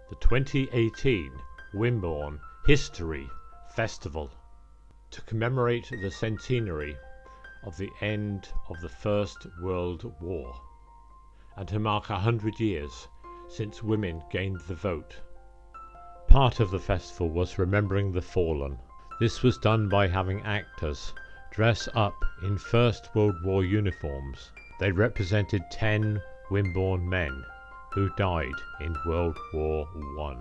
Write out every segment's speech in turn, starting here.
the 2018 Wimborne History Festival, to commemorate the centenary of the end of the First World War and to mark 100 years since women gained the vote. Part of the festival was remembering the fallen. This was done by having actors dress up in First World War uniforms. They represented 10 Wimborne men who died in World War I.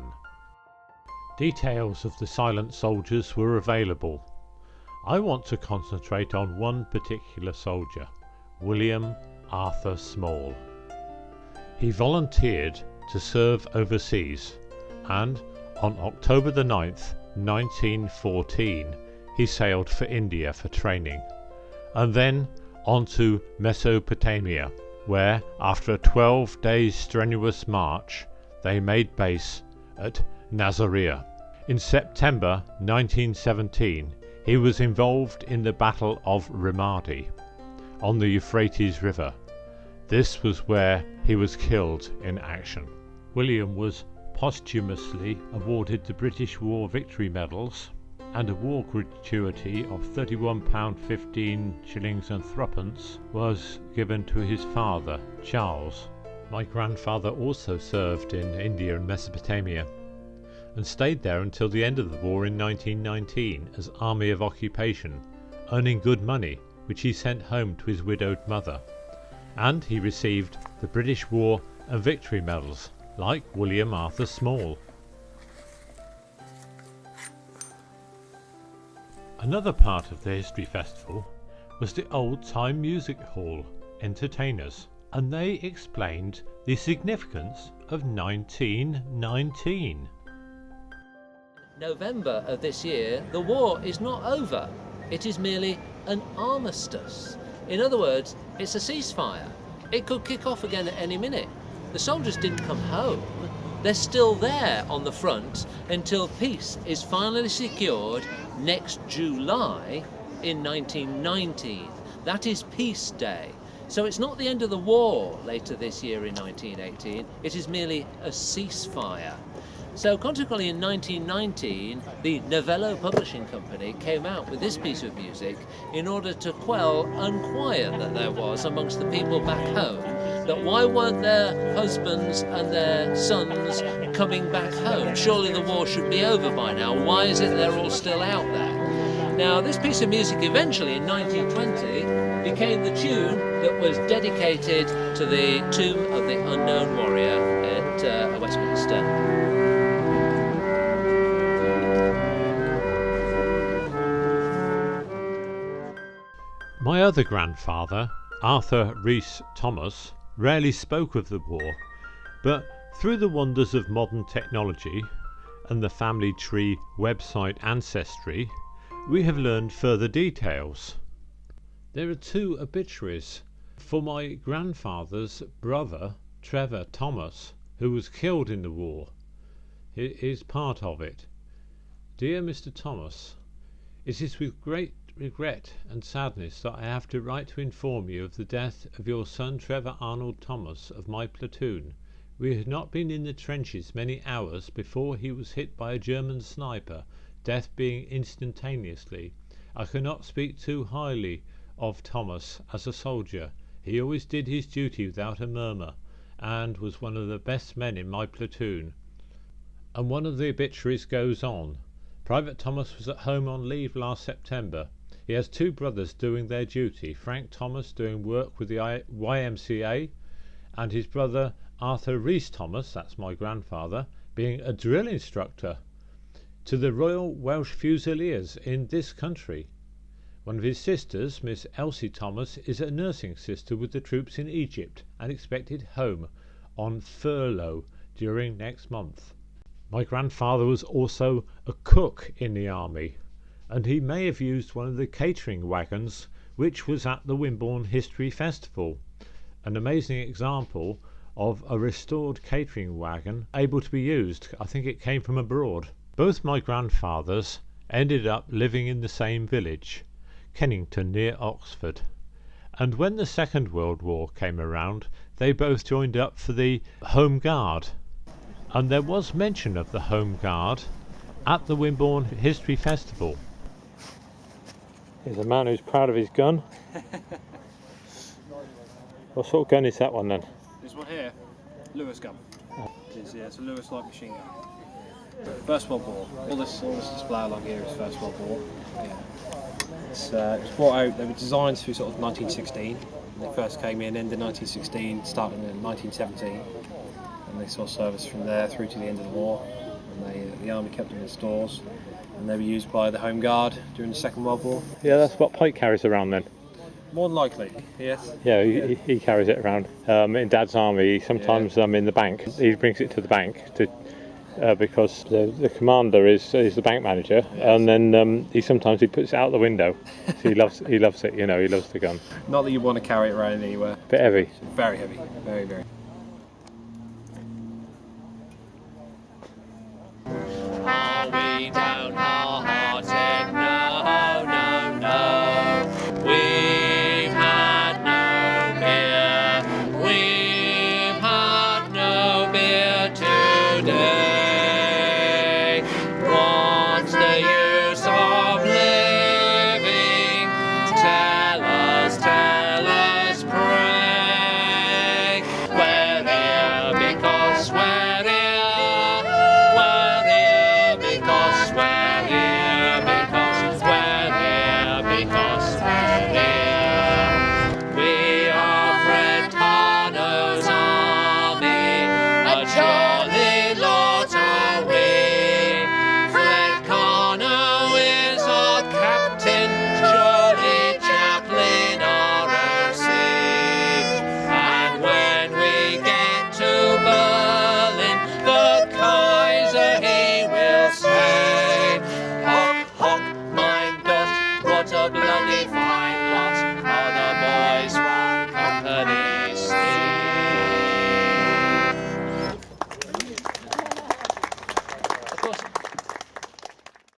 Details of the silent soldiers were available. I want to concentrate on one particular soldier, William Arthur Small. He volunteered to serve overseas, and on October the 9th, 1914, he sailed for India for training, and then on to Mesopotamia, where, after a 12-day strenuous march, they made base at Nasiriyah. In September 1917, he was involved in the Battle of Ramadi on the Euphrates River. This was where he was killed in action. William was posthumously awarded the British War Victory Medals, and a war gratuity of £31.15 shillings and threepence was given to his father, Charles. My grandfather also served in India and Mesopotamia, and stayed there until the end of the war in 1919 as Army of Occupation, earning good money, which he sent home to his widowed mother. And he received the British War and Victory Medals, like William Arthur Small. Another part of the History Festival was the Old Time Music Hall entertainers, and they explained the significance of 1919. November of this year, the war is not over. It is merely an armistice. In other words, it's a ceasefire. It could kick off again at any minute. The soldiers didn't come home. They're still there on the front until peace is finally secured next July in 1919. That is Peace Day. So it's not the end of the war later this year in 1918. It is merely a ceasefire. So consequently in 1919, the Novello Publishing Company came out with this piece of music in order to quell unquiet that there was amongst the people back home. That why weren't their husbands and their sons coming back home? Surely the war should be over by now. Why is it they're all still out there? Now this piece of music eventually in 1920 became the tune that was dedicated to the tomb of the unknown warrior at Westminster. My other grandfather, Arthur Rhys Thomas, rarely spoke of the war, but through the wonders of modern technology and the family tree website Ancestry, we have learned further details. There are 2 obituaries for my grandfather's brother, Trevor Thomas, who was killed in the war. He is part of it. Dear Mr. Thomas, it is with great regret and sadness that I have to write to inform you of the death of your son Trevor Arnold Thomas of my platoon. We had not been in the trenches many hours before he was hit by a German sniper, death being instantaneously. I cannot speak too highly of Thomas as a soldier. He always did his duty without a murmur, and was one of the best men in my platoon. And one of the obituaries goes on. Private Thomas was at home on leave last September. He has 2 brothers doing their duty, Frank Thomas doing work with the YMCA, and his brother Arthur Rhys Thomas, that's my grandfather, being a drill instructor to the Royal Welsh Fusiliers in this country. One of his sisters, Miss Elsie Thomas, is a nursing sister with the troops in Egypt and expected home on furlough during next month. My grandfather was also a cook in the army, and he may have used one of the catering wagons which was at the Wimborne History Festival, an amazing example of a restored catering wagon able to be used. I think it came from abroad. Both my grandfathers ended up living in the same village, Kennington near Oxford, and when the Second World War came around they both joined up for the Home Guard. and there was mention of the Home Guard at the Wimborne History Festival. Here's a man who's proud of his gun. What sort of gun is that one then? This one here, Lewis gun. It's a Lewis light machine gun. First World War. All this display along here is First World War. Yeah. It was brought out. They were designed through sort of 1916. They first came in, ended 1916, started in 1917, and they saw service from there through to the end of the war. And the army kept them in stores, and they were used by the Home Guard during the Second World War. Yeah, that's what Pike carries around then. More than likely, yes. Yeah, he carries it around. In Dad's army, sometimes in the bank, he brings it to the bank because the commander is the bank manager, yes. And then he puts it out the window. So he loves it. You know, he loves the gun. Not that you want to carry it around anywhere. Bit heavy. Very heavy, very very.